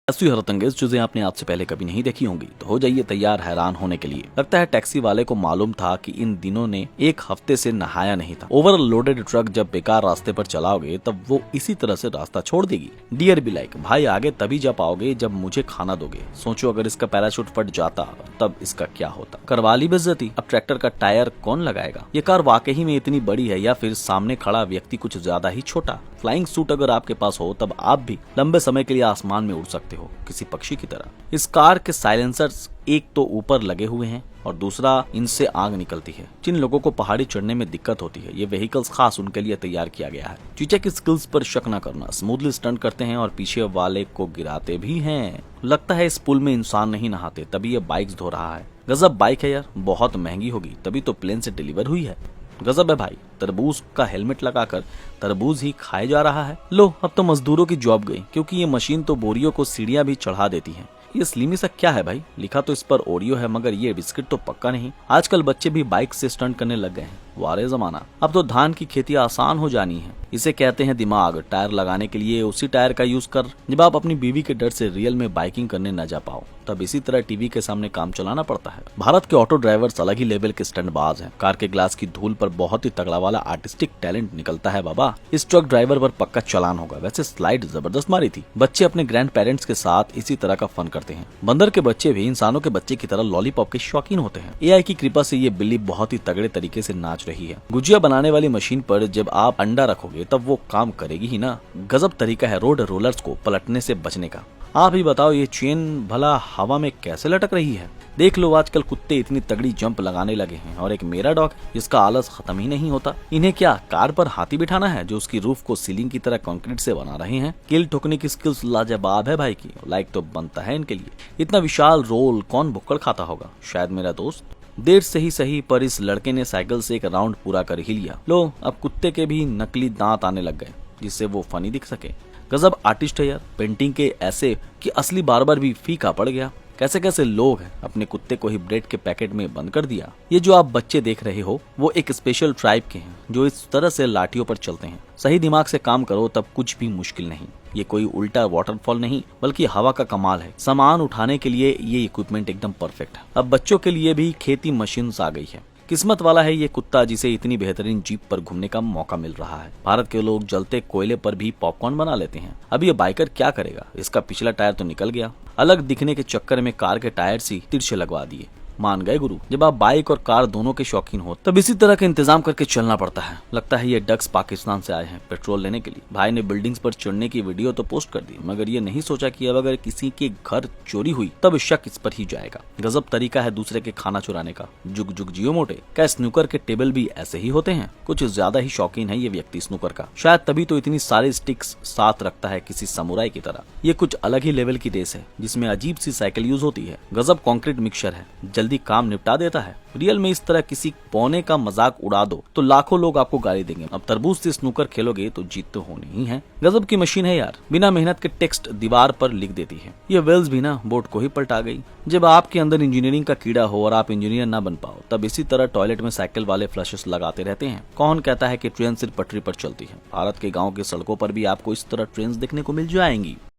ऐसी हैरतअंगेज चीजें आपने आज से पहले कभी नहीं देखी होंगी, तो हो जाइए तैयार हैरान होने के लिए। लगता है टैक्सी वाले को मालूम था कि इन दिनों ने एक हफ्ते से नहाया नहीं था। ओवरलोडेड ट्रक जब बेकार रास्ते पर चलाओगे तब वो इसी तरह से रास्ता छोड़ देगी। डियर बी लाइक, भाई आगे तभी जा पाओगे जब मुझे खाना दोगे। सोचो अगर इसका पैराशूट फट जाता तब इसका क्या होता। करवा ली बेइज्जती। अब ट्रैक्टर का टायर कौन लगाएगा। ये कार वाकई में इतनी बड़ी है या फिर सामने खड़ा व्यक्ति कुछ ज्यादा ही छोटा। फ्लाइंग सूट अगर आपके पास हो तब आप भी लंबे समय के लिए आसमान में उड़ सकते हो, किसी पक्षी की तरह। इस कार के साइलेंसर्स एक तो ऊपर लगे हुए हैं और दूसरा इनसे आग निकलती है। जिन लोगों को पहाड़ी चढ़ने में दिक्कत होती है, ये व्हीकल्स खास उनके लिए तैयार किया गया है। चीचे की स्किल्स पर शक न करना, स्मूथली स्टंट करते हैं और पीछे वाले को गिराते भी हैं। लगता है इस पुल में इंसान नहीं नहाते, तभी ये बाइक्स धो रहा है। गजब बाइक है यार, बहुत महंगी होगी तभी तो प्लेन से डिलीवर हुई है। गजब है भाई, तरबूज का हेलमेट लगाकर तरबूज ही खाए जा रहा है। लो अब तो मजदूरों की जॉब गई, क्योंकि ये मशीन तो बोरियों को सीढ़ियां भी चढ़ा देती है। ये स्लिमी सा क्या है भाई, लिखा तो इस पर ओरियो है मगर ये बिस्किट तो पक्का नहीं। आजकल बच्चे भी बाइक से स्टंट करने लग गए हैं। वारे जमाना, अब तो धान की खेती आसान हो जानी है। इसे कहते हैं दिमाग। टायर लगाने के लिए उसी टायर का यूज कर जब आप अपनी बीवी के डर से रियल में बाइकिंग करने न जा पाओ, तब इसी तरह टीवी के सामने काम चलाना पड़ता है। भारत के ऑटो ड्राइवर्स अलग ही लेवल के स्टंटबाज हैं। कार के ग्लास की धूल पर बहुत ही तगड़ा वाला आर्टिस्टिक टैलेंट निकलता है बाबा। इस ट्रक ड्राइवर पर पक्का चालान होगा। वैसे स्लाइड जबरदस्त मारी थी। बच्चे अपने ग्रैंड पेरेंट्स के साथ इसी तरह का फन करते हैं। बंदर के बच्चे भी इंसानों के बच्चे की तरह लॉलीपॉप के शौकीन होते हैं। एआई की कृपा से ये बिल्ली बहुत ही तगड़े तरीके से नाच रही है। गुजिया बनाने वाली मशीन पर जब आप अंडा रखोगे तब वो काम करेगी ही ना। गजब तरीका है रोड रोलर्स को पलटने से बचने का। आप ही बताओ ये चेन भला हवा में कैसे लटक रही है। देख लो आजकल कुत्ते इतनी तगड़ी जंप लगाने लगे हैं और एक मेरा डॉग जिसका आलस खत्म ही नहीं होता। इन्हें क्या कार पर हाथी बिठाना है जो उसकी रूफ को सीलिंग की तरह कंक्रीट से बना रहे हैं। किल ठोकने की स्किल्स लाजवाब है भाई की। लाइक तो बनता है इनके लिए। इतना विशाल रोल कौन भुक्कड़ खाता होगा, शायद मेरा दोस्त। देर से ही सही पर इस लड़के ने साइकिल से एक राउंड पूरा कर ही लिया। लो अब कुत्ते के भी नकली दांत आने लग गए जिससे वो फनी दिख सके। गजब आर्टिस्ट है यार, पेंटिंग के ऐसे कि असली बार्बर भी फीका पड़ गया। कैसे कैसे लोग हैं, अपने कुत्ते को ही ब्रेड के पैकेट में बंद कर दिया। ये जो आप बच्चे देख रहे हो वो एक स्पेशल ट्राइब के हैं जो इस तरह से लाठियों पर चलते हैं। सही दिमाग से काम करो तब कुछ भी मुश्किल नहीं। ये कोई उल्टा वाटरफॉल नहीं बल्कि हवा का कमाल है। सामान उठाने के लिए ये इक्विपमेंट एकदम परफेक्ट है। अब बच्चों के लिए भी खेती मशीन आ गई है। किस्मत वाला है ये कुत्ता जिसे इतनी बेहतरीन जीप पर घूमने का मौका मिल रहा है। भारत के लोग जलते कोयले पर भी पॉपकॉर्न बना लेते हैं। अब ये बाइकर क्या करेगा, इसका पिछला टायर तो निकल गया। अलग दिखने के चक्कर में कार के टायर से तिरछे लगवा दिए। मान गए गुरु। जब आप बाइक और कार दोनों के शौकीन हो तब इसी तरह का इंतजाम करके चलना पड़ता है। लगता है ये डक्स पाकिस्तान से आए हैं पेट्रोल लेने के लिए। भाई ने बिल्डिंग्स पर चढ़ने की वीडियो तो पोस्ट कर दी मगर ये नहीं सोचा कि अब अगर किसी के घर चोरी हुई तब शक इस पर ही जाएगा। गजब तरीका है दूसरे के खाना चुराने का। जुग जुग जियो मोटे। क्या स्नूकर के टेबल भी ऐसे ही होते हैं। कुछ ज्यादा ही शौकीन है ये व्यक्ति स्नूकर का। शायद तभी तो इतनी सारी स्टिक्स साथ रखता है किसी समुराई की तरह। ये कुछ अलग ही लेवल की रेस है जिसमें अजीब सी साइकिल यूज होती है। गजब कॉन्क्रीट मिक्सचर है, जल्दी काम निपटा देता है। रियल में इस तरह किसी पौने का मजाक उड़ा दो तो लाखों लोग आपको गाली देंगे। अब तरबूज से स्नूकर खेलोगे तो जीत तो होनी ही है। गजब की मशीन है यार, बिना मेहनत के टेक्स्ट दीवार पर लिख देती है। ये वेल्स भी ना बोर्ड को ही पलटा गई। जब आपके अंदर इंजीनियरिंग का कीड़ा हो और आप इंजीनियर ना बन पाओ तब इसी तरह टॉयलेट में साइकिल वाले फ्लशेस लगाते रहते हैं। कौन कहता है कि ट्रेन सिर्फ पटरी पर चलती है। भारत के गाँव की सड़कों पर भी आपको इस तरह ट्रेन देखने को मिल जाएंगी।